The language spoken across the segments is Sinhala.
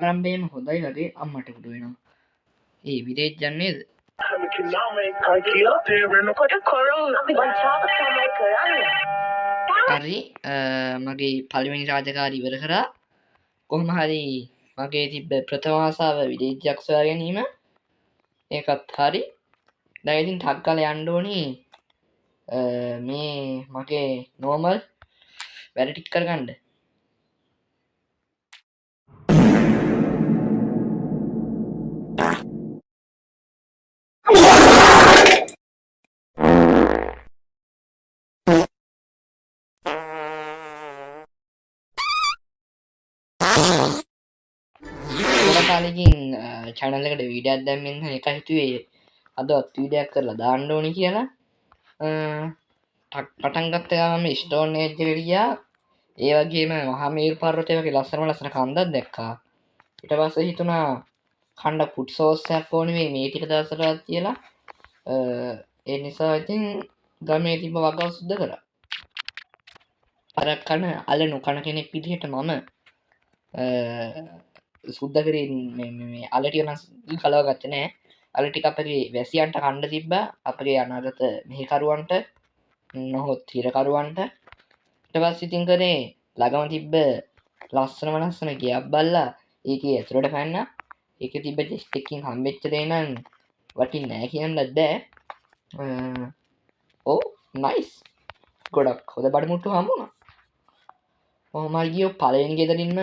ආරම්භයේම හොඳයි වගේ අම්මට උඩු වෙනවා. ඒ විදේශ යන්නේද? හරි මගේ පළවෙනි රාජකාරී ඉවර කරා. කොහොම හරි මගේ තිබ්බ ප්‍රථම ආසාව විදේශයක් සොයා ගැනීම. ඒකත් හරි. දැන් ඉතින් ටක් ගාලා යන්න ඕනි මේ මගේ නෝමල් වැඩ ටික කරගන්න. ගොඩක් කාලෙකින් channel එකට වීඩියෝයක් දැම්මෙන් එක හිතුවේ අදවත් වීඩියෝයක් කරලා දාන්න ඕනි කියලා. පටන් ගත්ත ගමන් ස්ටෝන් ඒජ් එකට ගියා. ඒ වගේම මහා මේරු පර්වතය වගේ ලස්සන කන්දක් දැක්කා. ඊට පස්සේ හිතුණා කණ්ඩ ෆුඩ් සෝස් එකක් ඕනේ මේ ටික දවසටවත් කියලා. ඒ නිසා ඉතින් ගමේ තිබ්බ වගාව සුද්ධ කරා. අර කන අල නොකන කෙනෙක් විදිහට මම සුද්ධ කරේ මේ අල ටික නම් කලව ගත්තේ නෑ. අල ටික අපේ වැසියන්ට කන්න තිබ්බා. අපේ අනාගත මෙහෙකරුවන්ට නොහොත් හිරකරුවන්ට. ඊට පස්සේ ඉතින් කරේ ළඟම තිබ්බ ලස්සන ගියක් බල්ලා ඒකේ ඇතුළට පැන්නා. ඒකේ තිබ්බ ජෙස්ට් එකකින් හම්බෙච්ච දේ නම් වටින්නේ නෑ කියන්නත් බෑ. ඕ නයිස්. ගොඩක් හොඳ බඩමුට්ටු හම්බුණා. කොහොම හරි ගියෝ පළවෙනි ගෙදරින්ම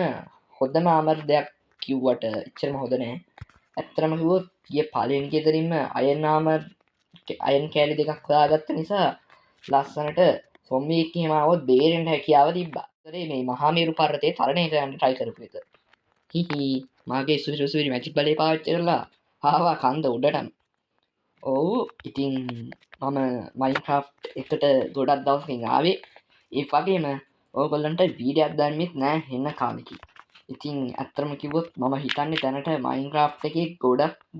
හොඳම ආමර දෙයක් කිව්වට එච්චරම හොඳ නෑ. ඇත්තටම කිව්වොත් ගිය පළවෙනි ගෙදරින්ම අයන් කෑලි දෙකක් හොයාගත්ත නිසා ලස්සනට සොම්බි එක්ක එහෙම ආවොත් බේරෙන්න හැකියාව තිබ්බා. ඒතරේ මේ මහා මේරු පර්වතයේ තරණය කරන්න try කරපු එක. හිහි මාගේ සුවිරි මැජික් බලය පාවිච්චි කරලා ආවා කන්ද උඩටම. ඔව් ඉතින් මම මයින්ක්‍රාෆ්ට් එකට ගොඩක් දවසකින් ආවේ. ඒ වගේම ඕගොල්ලන්ට වීඩියෝයක් දැම්මෙත් නෑ හෙන කාලෙකින්. ඉතින් ඇත්තම කිව්වොත් මම හිතන්නේ දැනට මයින්ක්‍රාෆ්ට් එකේ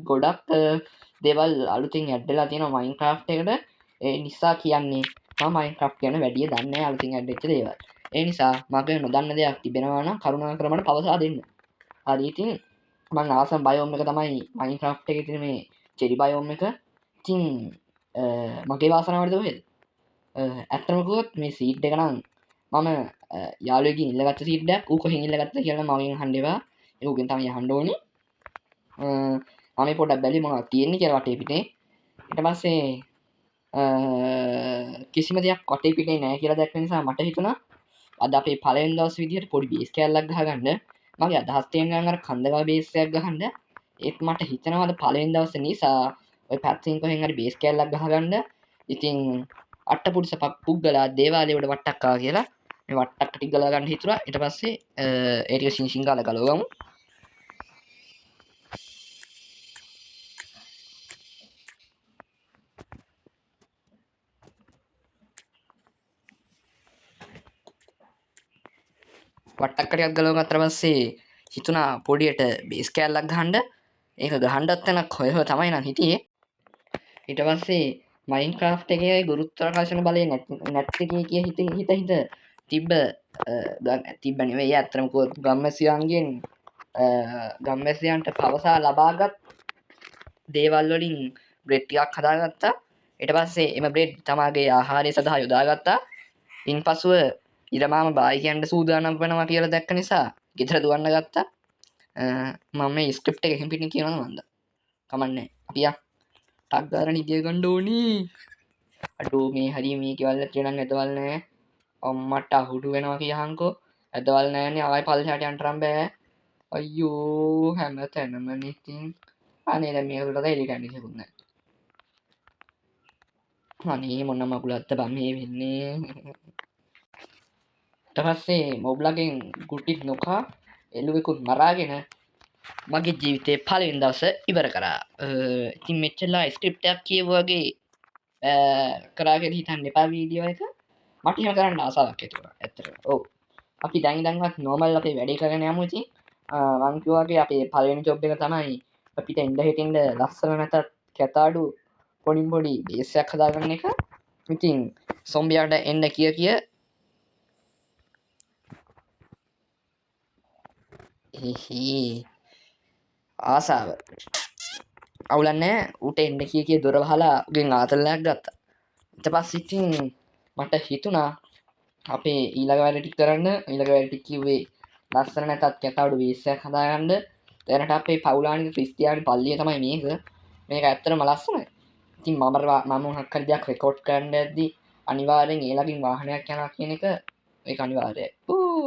ගොඩක් දේවල් අලුතින් ඇඩ් වෙලා තියෙනවා මයින්ක්‍රාෆ්ට් එකට. ඒ නිසා කියන්නේ මම මයින්ක්‍රාෆ්ට් ගැන වැඩිය දන්නේ නැහැ අලුතින් ඇඩ් වෙච්ච දේවල්. ඒ නිසා මගේ නොදන්න දෙයක් තිබෙනවා නම් කරුණාකර මට පවසා දෙන්න. හරි ඉතින් මම ආසම බයෝම් එක තමයි මයින්ක්‍රාෆ්ට් එකේ තියෙන මේ චෙරි බයෝම් එක. ඉතින් මගේ වාසනාවටද ඔයද? ඇත්තම කිව්වොත් මේ සීඩ් එක නම් මම යාළුවෙක්ගෙන් ඉල්ලගත්ත සීඩ් එකක්. ඌ කොහෙන් ඉල්ලගත්තද කියලා මගෙන් අහන්න එපා. ඒක උගෙන් තමයි අහන්න ඕනේ. මම පොඩ්ඩක් බැලුවේ මොනවද තියෙන්නේ කියලා වටේ පිටේ. ඊට පස්සේ කිසිම දෙයක් වටේ පිටේ නැහැ කියලා දැක්ක නිසා මට හිතුණා අද අපේ පළවෙනි දවස් විදියට පොඩි බේස් කෑල්ලක් ගහගන්න. මගේ අදහස් තියෙනවා අර කන්දගා බේස් එකක් ගහන්න. ඒත් මට හිතෙනවා අද පළවෙනි දවස් නිසා ඔය පැත්තෙන් කොහෙන් හරි බේස් කෑල්ලක් ගහගන්න. ඉතින් අට්ටපුරුෂ පුද්ගලයා දේවාලයේ උඩ වට්ටක් ආවා කියලා මේ වට්ටක් ටික ගලා ගන්න හිතුවා. ඊට පස්සේ ඒ ටික සිං ගාලා ගලවගමු. වට්ටක් ටිකක් ගලව ගත්තා පස්සේ හිතුණා පොඩියට බේස් කෑල්ලක් ගහන්න. ඒක ගහන්නත් තැනක් හොය තමයි නම් හිටියේ. ඊට පස්සේ මයින්ක්‍රාෆ්ට් එකේ ගුරුත්වාකර්ෂණ බලය නැති කිය හිත තිබ්බ නෙවෙයි අත්‍තරම ගම්මැසියන්ට පවසා ලබාගත් දේවල් වලින් බ්‍රෙඩ් ටිකක් හදාගත්තා. ඊට පස්සේ එම බ්‍රෙඩ් තමාගේ ආහාරය සඳහා යොදාගත්තා. ඉන්පසුව ඉරමාම බායිකයන්ට සූදානම් වෙනවා කියලා දැක්ක නිසා ගෙදර දුවන්න ගත්තා. මම මේ ස්ක්‍රිප්ට් එක හිමින් කියනවා මන්ද. කමන්නේ. අපි යා ටක් ගාලා නිදිය ගන්න ඕනි. අඩෝ මේ හරි මේ කෙවල් ඇතුලේ නම් ඇදවල් නැහැ. අම්මට අහුඩු වෙනවා කියහන්කෝ. ඇදවල් නැහැනේ ආයෙ පල්ලෙහාට යන්න රම් බෑ. අයියෝ හැමතැනම ඉතින් අනේ දැන් මේකට එලි කන්නේ කිව්වොත් නෑ. අනේ මොන මගුලක්ද බං මේ වෙන්නේ. ඊට පස්සේ මොබ්ලගෙන් ගුටික් නොකා එළුවෙකුත් මරාගෙන මගේ ජීවිතේ පළවෙනි දවස ඉවර කරා. ඉතින් මෙච්චරලා ස්ක්‍රිප්ට් එකක් කියවුවාගේ කරාගෙන හිටන්න එපා වීඩියෝ එක. මට එහෙම කරන්න ආසාවක් ඇති වුණා. ඇත්තටම. ඔව්. අපි දැන්වත් නෝමල් අපේ වැඩේ කරගෙන යමු ඉතින්. මං කිව්වාගේ අපේ පළවෙනි ජොබ් එක තමයි අපිට එන්න හිටින්න ලස්සන නැතත් කැතාඩු පොඩි පොඩි බේස් එකක් හදාගන්න එක. ඉතින් සොම්බියාට එන්න කිය එහි ආසාව අවුලන්නේ ඌට එන්න කිය දොර වහලා උගෙන් ආතල්ලයක් ගත්තා. ඊට පස්සේ ඉතින් මට හිතුණා අපේ ඊළඟ වැඩ ටික කරන්න. ඊළඟ වැඩ ටික කිව්වේ ලස්සන නැතත් කැතවඩු වීස්සයක් හදාගන්න. දැනට අපේ පවුලානික ක්‍රිස්තියානි පල්ලිය තමයි මේක. මේක ඇත්තටම ලස්සනයි. ඉතින් මම මොකක් හරි දෙයක් රෙකෝඩ් කරන්න යද්දි අනිවාර්යෙන් ඒ ළඟින් වාහනයක් යනවා කියන එක ඒක අනිවාර්යයි.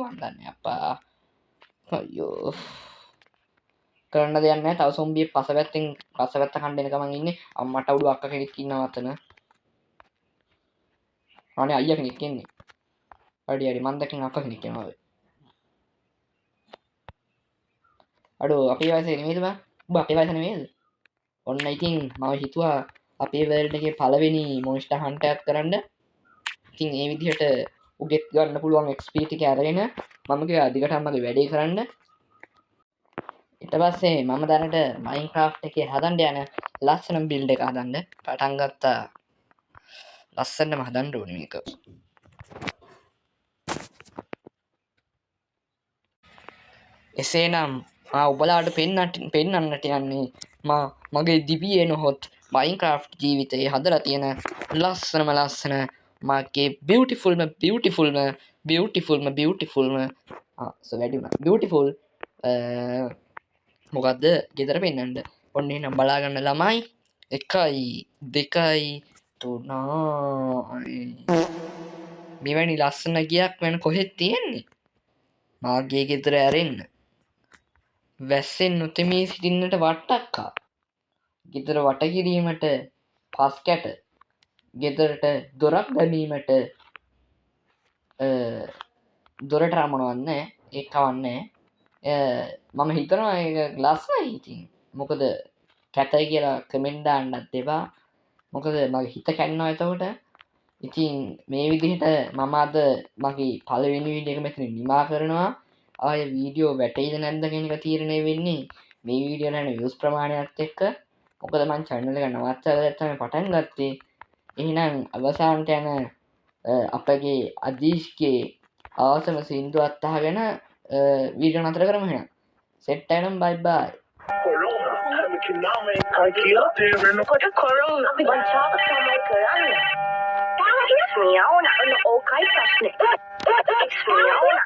අඬන්නේ අප්පා. අයියෝ. කරන්න දෙයක් නැහැ. තව සොම්බියෙක් පසපැත්ත කන්න එන ගමන් ඉන්නේ. අම්මට උඩු අක්ක කෙනෙක් ඉන්නවා අතන. අනේ අයියා කෙනෙක් ඉන්නේ. අඩි මන් දැක්කම අක්ක කෙනෙක් එනවා. අඩෝ අපේ වයසේ නෙමෙයිද බං? උඹ අපේ වයස නෙමෙයිද? ඔන්න ඉතින් මම හිතුවා අපේ වර්ල්ඩ් එකේ පළවෙනි මොන්ස්ටර් හන්ට් එකක් කරන්න. ඉතින් ඒ විදිහට උගෙත් ගන්න පුළුවන් XP ටික අරගෙන මම කිව්වා දිගටම මගේ වැඩේ කරන්න. ඊට පස්සේ මම දැනට Minecraft එකේ හදන්න යන ලස්සන බිල්ඩ් එක හදන්න පටන් ගත්තා. ලස්සනම හදන්න ඕනේ මේක. එසේනම් ඔබලාට පෙන්වන්නට යන්නේ මගේ දිවියේ නොහොත් Minecraft ජීවිතයේ හදලා තියෙන ලස්සන මගේ beautiful මොකද්ද ගෙදර පෙන්වන්න. ඔන්න එහෙනම් බලා ගන්න ළමයි 1 2 3 මෙවැනි ලස්සන ගියක් වෙන කොහෙද තියෙන්නේ? මාගේ ගෙදර ඇරෙන්න. වැස්සෙන් නොතෙමී සිටින්නට වට්ටක්කා. ගෙදර වට කිරීමට පස් කැට. ගෙදරට දොරක් දැමීමට දොරට රමනවන්න ඒ කවන්නේ. මම හිතනවා ඒක ලස්සනයි ඉතින්. මොකද කැතයි කියලා කමෙන්ට් දාන්නත් එපා. මොකද මගේ හිත කැඩෙනවා එතකොට. ඉතින් මේ විදිහට මම අද මගේ පළවෙනි වීඩියෝ එක මෙතන නිමා කරනවා. ආය වීඩියෝ වැටෙයිද නැද්ද කියන එක තීරණය වෙන්නේ මේ වීඩියෝ යන views ප්‍රමාණයත් එක්ක. මොකද මම channel එක නවත්තලා තමයි පටන් ගත්තේ. එහෙනම් අවසානට යන අපගේ අදීෂ්ගේ අවසම සින්දුවත් අහගෙන වීඩියෝ නතර කරමු එහෙනම්. සෙට් එකනම් bye bye. Exmiauna, ano okay, pasne. Exmiauna.